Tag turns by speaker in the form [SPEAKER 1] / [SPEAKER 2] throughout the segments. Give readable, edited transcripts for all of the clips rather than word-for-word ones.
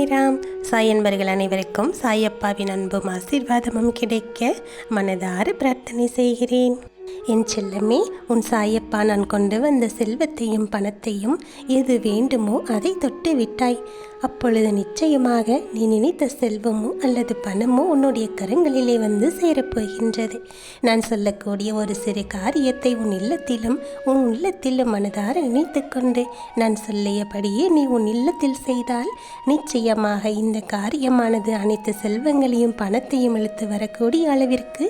[SPEAKER 1] சாய்ராம். சாய் அன்பர்கள் அனைவருக்கும் சாயப்பாவின் அன்பும் ஆசீர்வாதமும் கிடைக்க மனதார பிரார்த்தனை செய்கிறேன். என் செல்லமே, உன் சாயப்பா நான் கொண்டு வந்த செல்வத்தையும் பணத்தையும் எது வேண்டுமோ அதை தொட்டு விட்டாய். அப்பொழுது நிச்சயமாக நீ நினைத்த செல்வமோ அல்லது பணமோ உன்னுடைய கரங்களிலே வந்து சேரப்போகின்றது. நான் சொல்லக்கூடிய ஒரு சிறு காரியத்தை உன் இல்லத்திலும் மனதார நினைத்து கொண்டு நான் சொல்லியபடியே நீ உன் இல்லத்தில் செய்தால் நிச்சயமாக இந்த காரியமானது அனைத்து செல்வங்களையும் பணத்தையும் இழுத்து வரக்கூடிய அளவிற்கு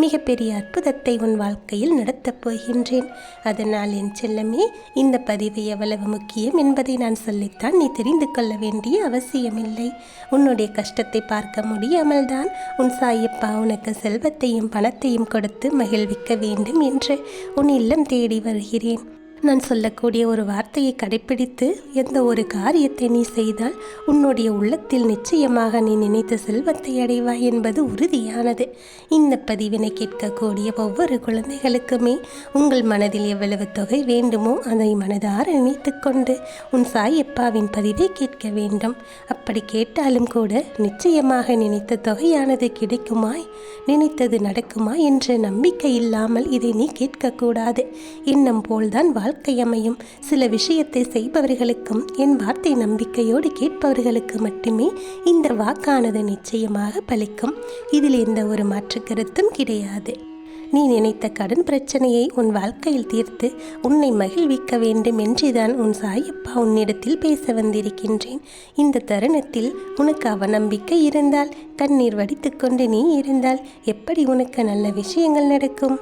[SPEAKER 1] மிகப்பெரிய அற்புதத்தை உன் வாழ்க்கையில் நடத்தப் போகின்றேன். அதனால் என் செல்லமே, இந்த பதிவு எவ்வளவு முக்கியம் என்பதை நான் சொல்லித்தான் நீ தெரிந்து கொள்ள வேண்டிய அவசியமில்லை. உன்னுடைய கஷ்டத்தை பார்க்க முடியாமல் தான் உன் சாயப்பா உனக்கு செல்வத்தையும் பணத்தையும் கொடுத்து மகிழ்விக்க வேண்டும் என்று உன் இல்லம் தேடி வருகிறேன். நான் சொல்லக்கூடிய ஒரு வார்த்தையை கடைப்பிடித்து எந்த ஒரு காரியத்தை நீ செய்தால் உன்னுடைய உள்ளத்தில் நிச்சயமாக நீ நினைத்த செல்வத்தை அடைவாய் என்பது உறுதியானது. இந்த பதிவினை கேட்கக்கூடிய ஒவ்வொரு குழந்தைகளுக்குமே உங்கள் மனதில் எவ்வளவு தொகை வேண்டுமோ அதை மனதார நினைத்து கொண்டு உன் சாயப்பாவின் பதிவை கேட்க வேண்டும். அப்படி கேட்டாலும் கூட நிச்சயமாக நினைத்த தொகையானது கிடைக்குமாய், நினைத்தது நடக்குமா என்ற நம்பிக்கை இல்லாமல் இதை நீ கேட்கக்கூடாது. எண்ணம் போல்தான் வாழ்க்கை அமையும். சில விஷயத்தை செய்பவர்களுக்கும் என் வார்த்தை நம்பிக்கையோடு கேட்பவர்களுக்கு மட்டுமே இந்த வாக்கானது நிச்சயமாக பலிக்கும். இதில் எந்த ஒரு மாற்று கருத்தும் கிடையாது. நீ நினைத்த கடன் பிரச்சனையை உன் வாழ்க்கையில் தீர்த்து உன்னை மகிழ்விக்க வேண்டும் என்றுதான் உன் சாயப்பா உன்னிடத்தில் பேச வந்திருக்கின்றேன். இந்த தருணத்தில் உனக்கு அவநம்பிக்கை இருந்தால், கண்ணீர் வடித்துக்கொண்டு நீ இருந்தால் எப்படி உனக்கு நல்ல விஷயங்கள் நடக்கும்?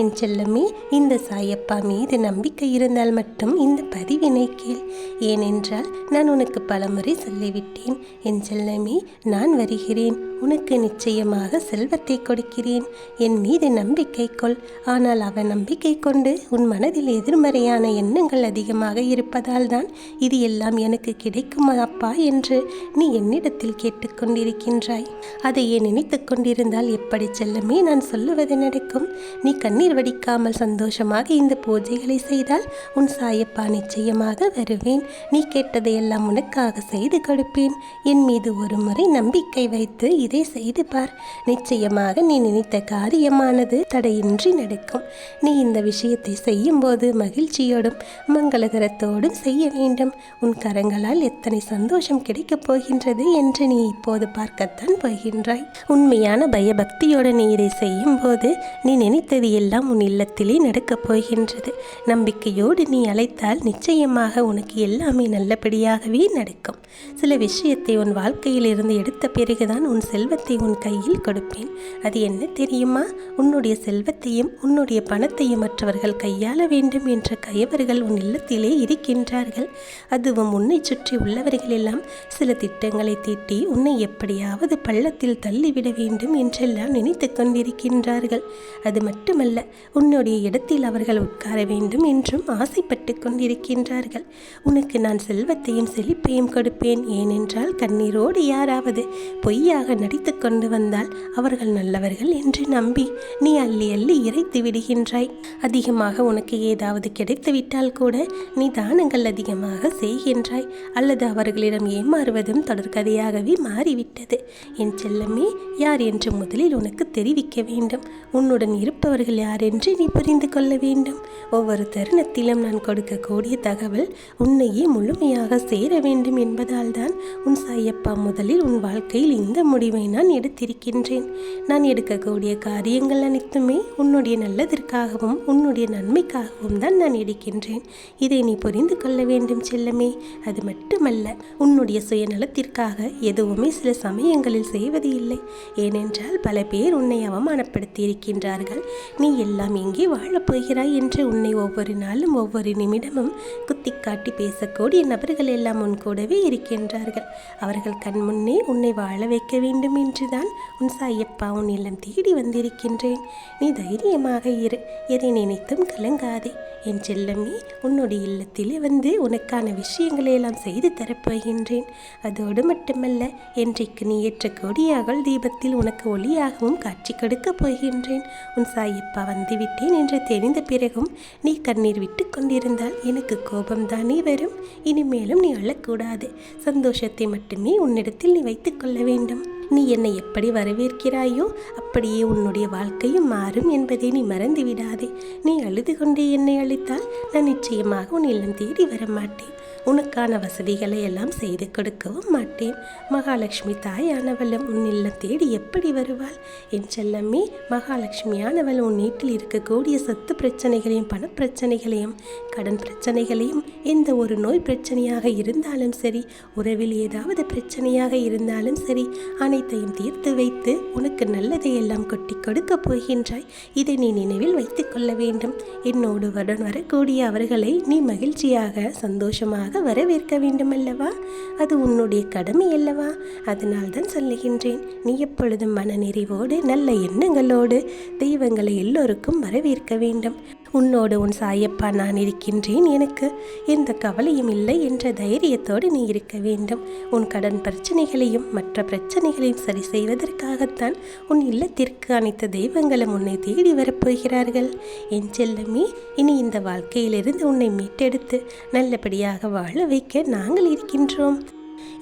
[SPEAKER 1] என் செல்லமே, இந்த சாயப்பா மீது நம்பிக்கை இருந்தால் மட்டும் இந்த பதிவினை கேள். ஏனென்றால் நான் உனக்கு பலமுறை சொல்லிவிட்டேன். என் செல்லமே, நான் வருகிறேன், உனக்கு நிச்சயமாக செல்வத்தை கொடுக்கிறேன், என் மீது நம்பிக்கை கொள். ஆனால் அவன் நம்பிக்கை கொண்டு உன் மனதில் எதிர்மறையான எண்ணங்கள் அதிகமாக இருப்பதால் தான் இது எல்லாம் எனக்கு கிடைக்கும் அப்பா என்று நீ என்னிடத்தில் கேட்டுக்கொண்டிருக்கின்றாய். அதையே நினைத்து கொண்டிருந்தால் எப்படி செல்லமே நான் சொல்லுவது நடக்கும்? நீ கண்ணீர் வடிக்காமல் சந்தோஷமாக இந்த பூஜைகளை செய்தால் உன் சாயப்பா நிச்சயமாக வருவேன். நீ கேட்டதையெல்லாம் உனக்காக செய்து கொடுப்பேன். என் மீது ஒரு முறை நம்பிக்கை வைத்து இதை செய்து பார். நிச்சயமாக நீ நினைத்த காரியமானது தடையின்றி நடக்கும். நீ இந்த விஷயத்தை செய்யும் போது மகிழ்ச்சியோடும் மங்களகரத்தோடும் செய்ய வேண்டும். உன் கரங்களால் எத்தனை சந்தோஷம் கிடைக்கப் போகின்றது என்று நீ இப்போது பார்க்கத்தான் போகின்றாய். உண்மையான பயபக்தியோடு நீ இதை செய்யும் போது நீ நினைத்தது எல்லாம் உன் இல்லத்திலே நடக்கப் போகின்றது. நம்பிக்கையோடு நீ அழைத்தால் நிச்சயமாக உனக்கு எல்லாமே நல்லபடியாகவே நடக்கும். சில விஷயத்தை உன் வாழ்க்கையில் இருந்து எடுத்த பிறகுதான் உன் செல்வத்தை உன் கையில் கொடுப்பேன். அது என்ன தெரியுமா? உன்னுடைய செல்வத்தையும் உன்னுடைய பணத்தையும் மற்றவர்கள் கையாள வேண்டும் என்ற கயவர்கள் உன் இல்லத்திலே இருக்கின்றார்கள். அதுவும் உன்னை சுற்றி உள்ளவர்கள் எல்லாம் சில திட்டங்களை தீட்டி உன்னை எப்படியாவது பள்ளத்தில் தள்ளிவிட வேண்டும் என்றெல்லாம் நினைத்து கொண்டிருக்கின்றார்கள். அது மட்டுமல்ல, உன்னுடைய இடத்தில் அவர்கள் உட்கார வேண்டும் என்றும் ஆசைப்பட்டு கொண்டிருக்கின்றார்கள். உனக்கு நான் செல்வத்தையும் செழிப்பையும் கொடுப்பேன். ஏனென்றால் கண்ணீரோடு யாராவது பொய்யாக நடித்து கொண்டு வந்தால் அவர்கள் நல்லவர்கள் என்று நம்பி நீ அள்ளி அள்ளி இறைத்து விடுகின்றாய். அதிகமாக உனக்கு ஏதாவது கிடைத்துவிட்டால் கூட நீ தானங்கள் அதிகமாக செய்கின்றாய். அல்லது அவர்களிடம் ஏமாறுவதும் தொடர்கதையாகவே மாறிவிட்டது. என் செல்லமே, யார் என்று முதலில் உனக்கு தெரிவிக்க வேண்டும். உன்னுடன் இருப்பவர்கள் யார் என்று நீ புரிந்து கொள்ள வேண்டும். ஒவ்வொரு தருணத்திலும் நான் கொடுக்கக்கூடிய தகவல் உன்னையே முழுமையாக சேர வேண்டும் என்பதால் தான் உன் சாயப்பா முதலில் உன் வாழ்க்கையில் இந்த முடிவை நான் எடுத்திருக்கின்றேன். நான் எடுக்கக்கூடிய காரியங்கள் அனைத்துமே உன்னுடைய நல்லதற்காகவும் உன்னுடைய நன்மைக்காகவும் தான் நான் எடுக்கின்றேன். இதை நீ புரிந்து கொள்ள வேண்டும் செல்லமே. அது மட்டுமல்ல, உன்னுடைய சுயநலத்திற்காக எதுவுமே சில சமயங்களில் செய்வது இல்லை. ஏனென்றால் பல பேர் உன்னை அவமானப்படுத்தி இருக்கின்றார்கள். நீ எல்லாம் எங்கே வாழப்போகிறாய் என்று உன்னை ஒவ்வொரு நாளும் ஒவ்வொரு நிமிடமும் குத்திக்காட்டி பேசக்கூடிய நபர்கள் எல்லாம் உன் கூடவே இருக்கின்றார்கள். அவர்கள் கண் முன்னே உன்னை வாழ வைக்க வேண்டும் என்றுதான் உன் சாயப்பா உன் இல்லம் தேடி வந்திருக்கின்றேன். நீ தைரியமாக இரு, எதை நினைத்தும் கலங்காதே. என் செல்லமே, உன்னுடைய இல்லத்திலே வந்து உனக்கான விஷயங்களை எல்லாம் செய்து தரப்போகின்றேன். அதோடு மட்டுமல்ல, என்றைக்கு நீ ஏற்ற கொடியாக தீபத்தில் உனக்கு ஒளியாகவும் காட்சி கொடுக்கப் போகின்றேன். உன் சாயப்பா வந்துவிட்டேன் என்று தெரிந்த பிறகும் நீ கண்ணீர் விட்டு கொண்டிருந்தால் எனக்கு கோபம்தானே வரும். இனிமேலும் நீ அழக்கூடாது. சந்தோஷத்தை மட்டுமே உன்னிடத்தில் நீ வைத்துக் கொள்ள வேண்டும். நீ என்னை எப்படி வரவேற்கிறாயோ அப்படியே உன்னுடைய வாழ்க்கையும் மாறும் என்பதை நீ மறந்து விடாதே. நீ அழுது கொண்டே என்னை அழைத்தால் நான் நிச்சயமாக உன் இல்லம் தேடி வர மாட்டேன். உனக்கான வசதிகளை எல்லாம் செய்து கொடுக்கவும் மாட்டேன். மகாலட்சுமி தாயானவளும் உன் இல்லம் தேடி எப்படி வருவாள்? என் செல்லமே, மகாலட்சுமியானவள் உன் வீட்டில் இருக்கக்கூடிய சொத்து பிரச்சனைகளையும் பணப்பிரச்சனைகளையும் கடன் பிரச்சனைகளையும் எந்த ஒரு நோய் பிரச்சனையாக இருந்தாலும் சரி, உறவில் ஏதாவது பிரச்சனையாக இருந்தாலும் சரி, அனைத்தையும் தீர்த்து வைத்து உனக்கு நல்லதை எல்லாம் கொட்டி கொடுக்க போகின்றாய். இதை நீ நினைவில் வைத்துக் கொள்ள வேண்டும். என்னோடு வரக்கூடிய அவர்களை நீ மகிழ்ச்சியாக சந்தோஷமாக வரவேற்க வேண்டும் அல்லவா? அது உன்னுடைய கடமை அல்லவா? அதனால்தான் சொல்லுகின்றேன், நீ எப்பொழுதும் மனநிறைவோடு நல்ல எண்ணங்களோடு தெய்வங்களை எல்லோருக்கும் வரவேற்க வேண்டும். உன்னோடு உன் சாயப்பா நான் இருக்கின்றேன், எனக்கு எந்த கவலையும் இல்லை என்ற தைரியத்தோடு நீ இருக்க வேண்டும். உன் கடன் பிரச்சனைகளையும் மற்ற பிரச்சனைகளையும் சரி செய்வதற்காகத்தான் உன் இல்லத்திற்கு அனைத்து தெய்வங்களும் உன்னை தேடி வரப்போகிறார்கள். என் செல்லமே, இனி இந்த வாழ்க்கையிலிருந்து உன்னை மீட்டெடுத்து நல்லபடியாக வாழ வைக்க நாங்கள் இருக்கின்றோம்.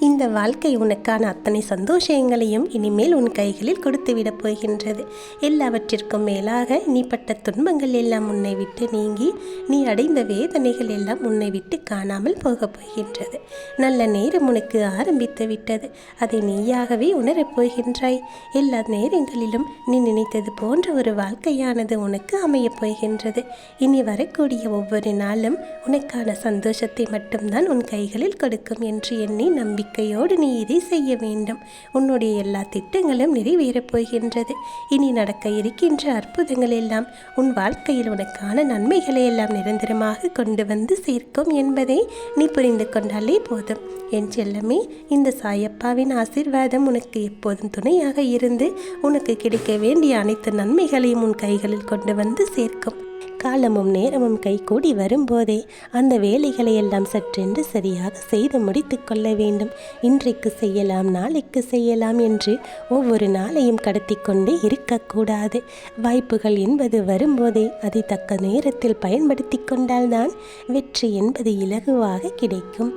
[SPEAKER 1] இந்த வாழ்க்கை உனக்கான அத்தனை சந்தோஷங்களையும் இனிமேல் உன் கைகளில் கொடுத்துவிடப் போகின்றது. எல்லாவற்றிற்கும் மேலாக நீ பட்ட துன்பங்கள் எல்லாம் உன்னை விட்டு நீங்கி நீ அடைந்த வேதனைகள் எல்லாம் உன்னை விட்டு காணாமல் போகப் போகின்றது. நல்ல நேரம் உனக்கு ஆரம்பித்து விட்டது. அதை நீயாகவே உணரப் போகின்றாய். எல்லா நேரங்களிலும் நீ நினைத்தது போன்ற ஒரு வாழ்க்கையானது உனக்கு அமையப் போகின்றது. இனி வரக்கூடிய ஒவ்வொரு நாளும் உனக்கான சந்தோஷத்தை மட்டும்தான் உன் கைகளில் கொடுக்கும் என்று எண்ணி நம்பிக்கையோடு நீ இதை செய்ய வேண்டும். உன்னுடைய எல்லா திட்டங்களும் நிறைவேறப் போகின்றது. இனி நடக்க இருக்கின்ற அற்புதங்கள் எல்லாம் உன் வாழ்க்கையில் உனக்கான நன்மைகளை எல்லாம் நிரந்தரமாக கொண்டு வந்து சேர்க்கும் என்பதை நீ புரிந்து கொண்டாலே போதும். என் செல்லமே, இந்த சாயப்பாவின் ஆசீர்வாதம் உனக்கு எப்போதும் துணையாக இருந்து உனக்கு கிடைக்க வேண்டிய அனைத்து நன்மைகளையும் உன் கைகளில் கொண்டு வந்து சேர்க்கும். காலமும் நேரமும் கைகூடி வரும்போதே அந்த வேலைகளை எல்லாம் சற்றென்று சரியாக செய்து முடித்து கொள்ள வேண்டும். இன்றைக்கு செய்யலாம், நாளைக்கு செய்யலாம் என்று ஒவ்வொரு நாளையும் கடத்தி கொண்டே இருக்கக்கூடாது. வாய்ப்புகள் என்பது வரும்போதே அதை தக்க நேரத்தில் பயன்படுத்தி கொண்டால்தான் வெற்றி என்பது இலகுவாக கிடைக்கும்.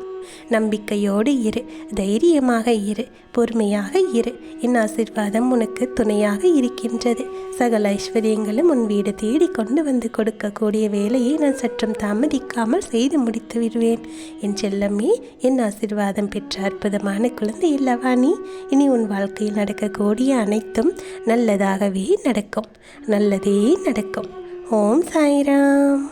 [SPEAKER 1] நம்பிக்கையோடு இரு, தைரியமாக இரு, பொறுமையாக இரு. என் ஆசீர்வாதம் உனக்கு துணையாக இருக்கின்றது. சகல ஐஸ்வர்யங்களும் உன் வீடு தேடி கொண்டு வந்து கொடுக்கக்கூடிய வேலையை நான் சற்றும் தாமதிக்காமல் செய்து முடித்து விடுவேன். என் செல்லமே, என் ஆசீர்வாதம் பெற்ற அற்புதமான குழந்தை இல்லவா நீ? இனி உன் வாழ்க்கையில் நடக்கக்கூடிய அனைத்தும் நல்லதாகவே நடக்கும். நல்லதே நடக்கும். ஓம் சாய்ராம்.